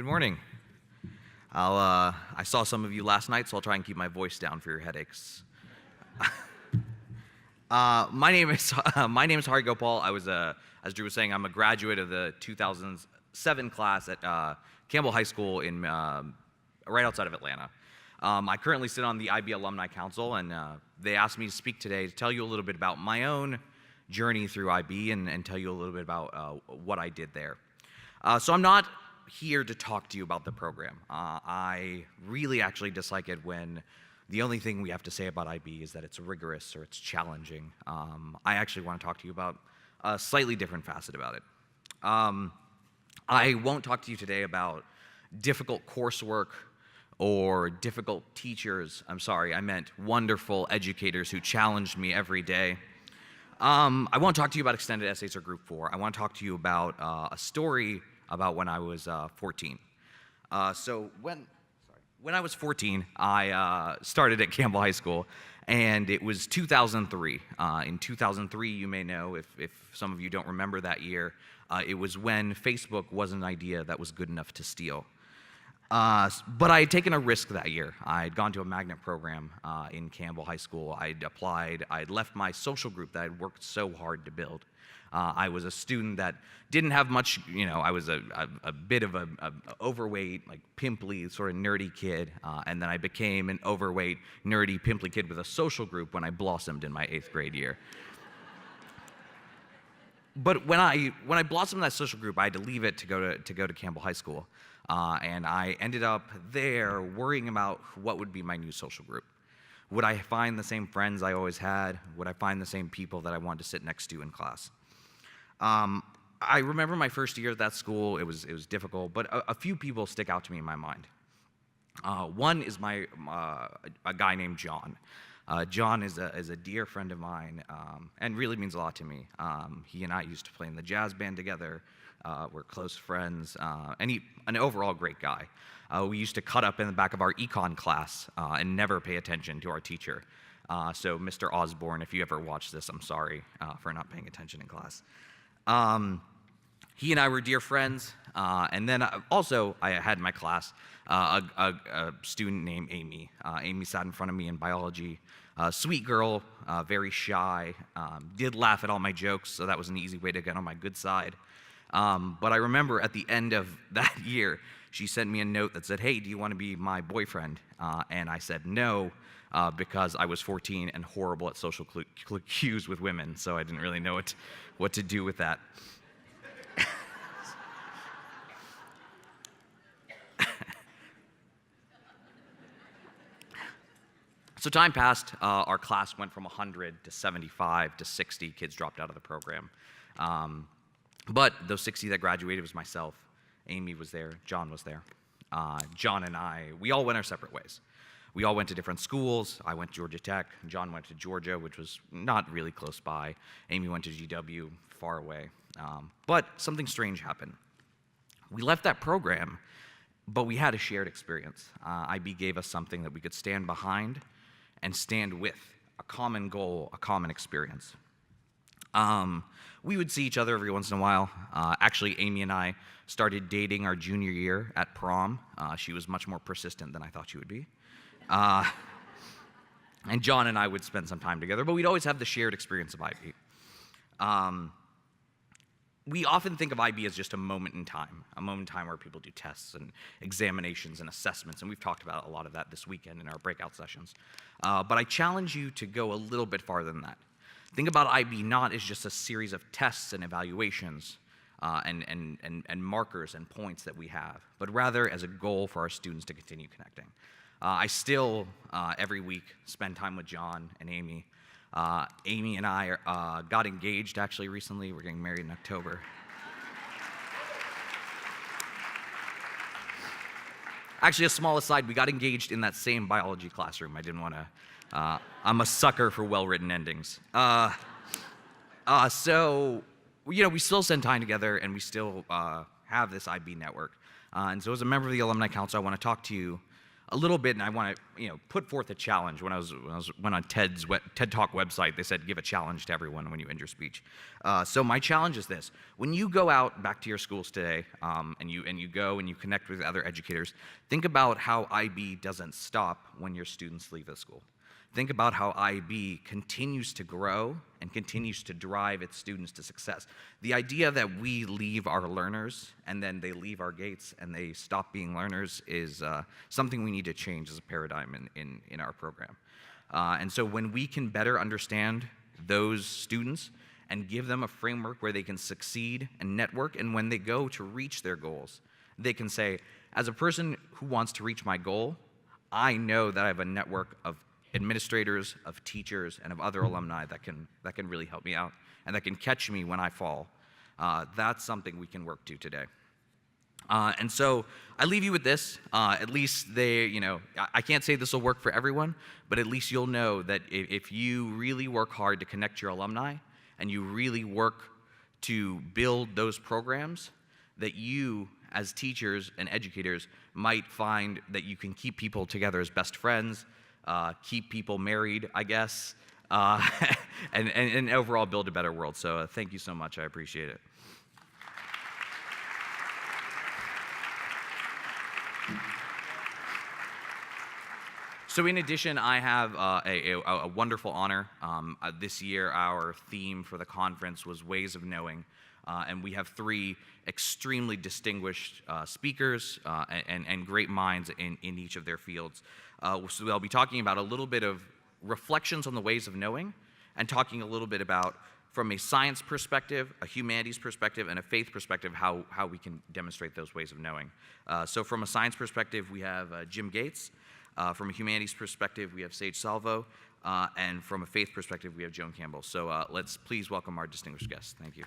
Good morning. I saw some of you last night, so I'll try and keep my voice down for your headaches. My name is Gopal. As Drew was saying, I'm a graduate of the 2007 class at Campbell High School in right outside of Atlanta. I currently sit on the IB Alumni Council, and they asked me to speak today to tell you a little bit about my own journey through IB and tell you a little bit about what I did there. So I'm not here to talk to you about the program. I really actually dislike it when the only thing we have to say about IB is that it's rigorous or it's challenging. I actually want to talk to you about a slightly different facet about it. I won't talk to you today about difficult coursework or difficult teachers. I'm sorry, I meant wonderful educators who challenged me every day. I won't talk to you about extended essays or group 4. I want to talk to you about a story about when I was 14. So when I was 14, I started at Campbell High School, and it was 2003. In 2003, you may know, if some of you don't remember that year, it was when Facebook was an idea that was good enough to steal. But I had taken a risk that year. I had gone to a magnet program in Campbell High School. I'd applied. I'd left my social group that I'd worked so hard to build. I was a student that didn't have much, I was a bit of a overweight, like pimply, sort of nerdy kid, and then I became an overweight, nerdy, pimply kid with a social group when I blossomed in my 8th grade year. But when I blossomed in that social group, I had to leave it to go to Campbell High School, and I ended up there worrying about what would be my new social group. Would I find the same friends I always had? Would I find the same people that I wanted to sit next to in class? I remember my first year at that school. It was difficult, but a few people stick out to me in my mind. One is a guy named John. John is a dear friend of mine, and really means a lot to me. He and I used to play in the jazz band together. We're close friends, and an overall great guy. We used to cut up in the back of our econ class and never pay attention to our teacher. So Mr. Osborne, if you ever watch this, I'm sorry for not paying attention in class. He and I were dear friends, and then also I had in my class a student named Amy. Amy sat in front of me in biology. Sweet girl, very shy, did laugh at all my jokes, so that was an easy way to get on my good side. But I remember at the end of that year, she sent me a note that said, "Hey, do you want to be my boyfriend?" And I said no, because I was 14 and horrible at social cues with women, so I didn't really know what to do with that. So time passed. Our class went from 100 to 75 to 60 kids dropped out of the program. But those 60 that graduated was myself. Amy was there. John was there. John and I, we all went our separate ways. We all went to different schools. I went to Georgia Tech. John went to Georgia, which was not really close by. Amy went to GW, far away. But something strange happened. We left that program, but we had a shared experience. IB gave us something that we could stand behind and stand with, a common goal, a common experience. We would see each other every once in a while. Actually, Amy and I started dating our junior year at prom. She was much more persistent than I thought she would be. And John and I would spend some time together, but we'd always have the shared experience of IB. We often think of IB as just a moment in time where people do tests and examinations and assessments, and we've talked about a lot of that this weekend in our breakout sessions. But I challenge you to go a little bit farther than that. Think about IB not as just a series of tests and evaluations and markers and points that we have, but rather as a goal for our students to continue connecting. I still, every week, spend time with John and Amy. Amy and I got engaged actually recently. We're getting married in October. Actually, a small aside, we got engaged in that same biology classroom. I didn't want to, I'm a sucker for well-written endings. So, we still spend time together and we still have this IB network. And so as a member of the Alumni Council, I want to talk to you a little bit, and I want to put forth a challenge. When I went on TED Talk website, they said give a challenge to everyone when you end your speech. So my challenge is this: when you go out back to your schools today, and you go and you connect with other educators, think about how IB doesn't stop when your students leave the school. Think about how IB continues to grow and continues to drive its students to success. The idea that we leave our learners and then they leave our gates and they stop being learners is something we need to change as a paradigm in our program. And so when we can better understand those students and give them a framework where they can succeed and network, and when they go to reach their goals, they can say, as a person who wants to reach my goal, I know that I have a network of administrators, of teachers, and of other alumni that can really help me out and that can catch me when I fall. That's something we can work to today. And so I leave you with this. At least I can't say this will work for everyone, but at least you'll know that if you really work hard to connect your alumni and you really work to build those programs, that you, as teachers and educators, might find that you can keep people together as best friends, keep people married, I guess, and overall build a better world. So thank you so much. I appreciate it. So in addition, I have a wonderful honor. This year, our theme for the conference was Ways of Knowing. And we have 3 extremely distinguished speakers and great minds in each of their fields. So they'll be talking about a little bit of reflections on the ways of knowing, and talking a little bit about, from a science perspective, a humanities perspective, and a faith perspective, how we can demonstrate those ways of knowing. So from a science perspective, we have Jim Gates. From a humanities perspective, we have Sage Salvo. And from a faith perspective, we have Joan Campbell. So let's please welcome our distinguished guests. Thank you.